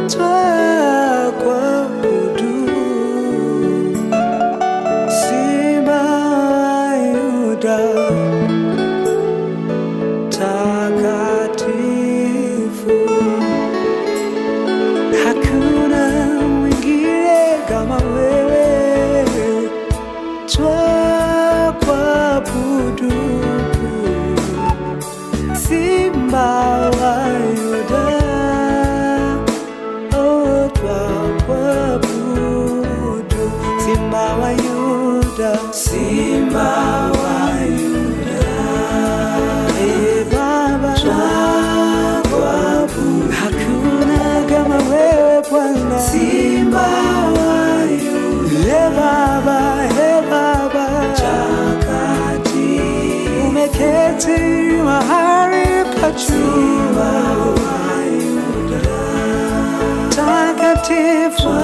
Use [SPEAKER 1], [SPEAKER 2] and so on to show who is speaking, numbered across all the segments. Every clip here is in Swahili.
[SPEAKER 1] twakuabudu, Simba wa Yuda, takatifu. Hakuna mwingine kama wewe, twakuabudu, Simba wa Yuda, oh, twakuabudu, Simba wa Yuda, Simba wa Yuda, Baba, twakuabudu. Hakuna kama wewe Bwana, Simba wa Yuda, Baba, Baba, takatifu. Umeketi mahali pa juu, Simba wa Yuda, takatifu.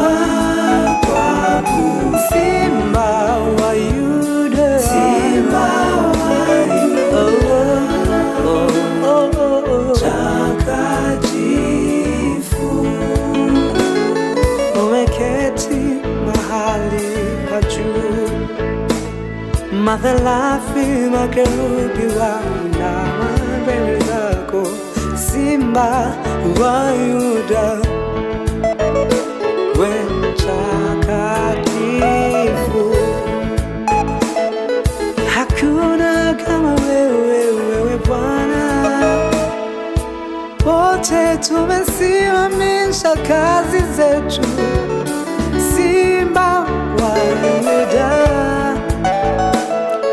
[SPEAKER 1] Simba wa Yuda, Simba wa Yuda, takatifu. Umeketi mahali pa juu, mathelathi makerubi wainama mbele zako, Simba wa Yuda, we takatifu. Hakuna kama wewe, wewe Bwana. Wote tumesimamisha kazi zetu, Simba wa Yuda,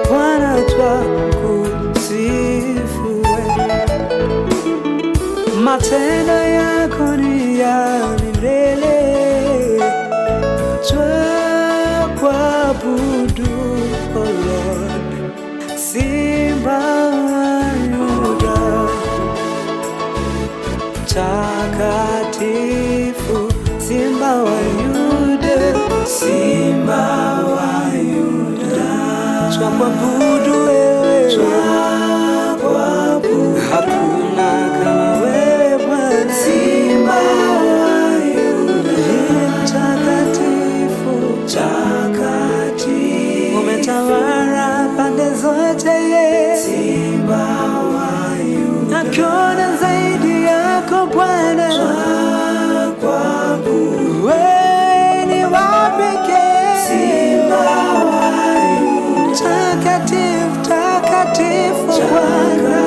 [SPEAKER 1] Bwana twakusifu. Matendo yako ni ya milele, twakuabudu, oh Lord, Simba wa Yuda, takatifu. Simba wa Yuda, Simba wa Yuda, twakuabudu wewe, twakuabudu. Hakuna kama wewe Bwana, Simba wa Yuda, takatifu, takatifu. Umetawala pande zote, Simba wa Yuda. Hakuna zaidi yako Bwana, twakuabudu. Wewe ni wa pekee, Simba wa Yuda, takatifu, takatifu Bwana.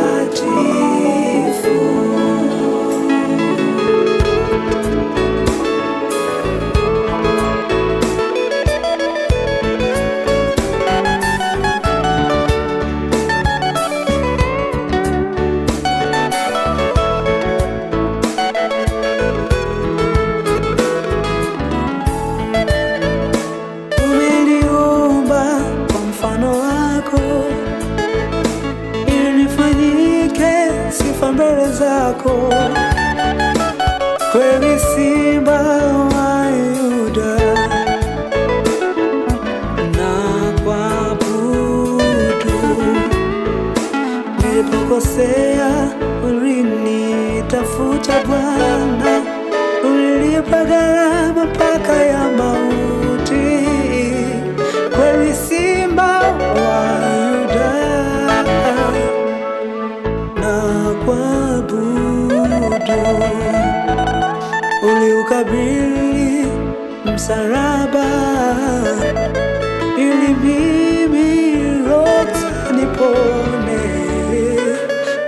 [SPEAKER 1] Umeniumba kwa mfano wako, ili nifanyike sifa mbele zako. Kweli Simba wa Yuda, nakuabudu. Nilipokosea ulinitafuta Bwana, ulilipa gharama mpaka ya mauti. Kweli Simba wa Yuda, nakuabudu. Uliukabili msalaba, ili mimi roho nipone.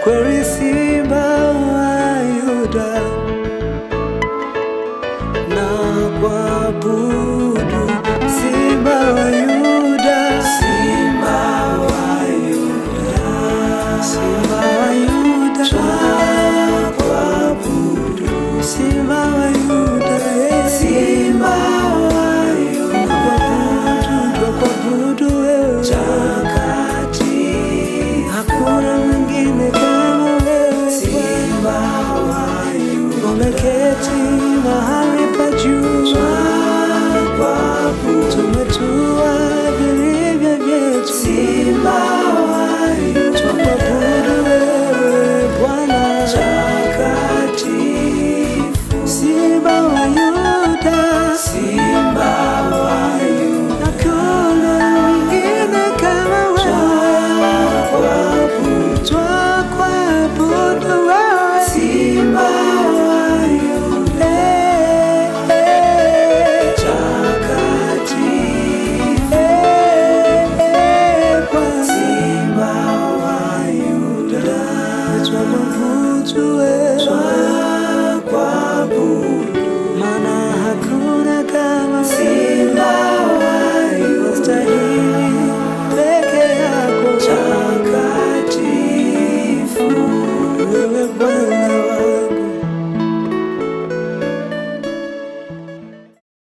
[SPEAKER 1] Kweli Simba wa Yuda, nakuabudu. Simba wa Yuda, Simba wa Yuda, Simba wa Yuda, twakuabudu. Simba wa Yuda, Simba wa Yuda, twakuabudu wewe, takatifu. Hakuna mwingine kama wewe, Simba wa Yuda. Umeketi mahali pa juu, tumetua vilivyo vyetu, Simba wa Yuda, twakuabudu wewe Bwana, takatifu. Simba wa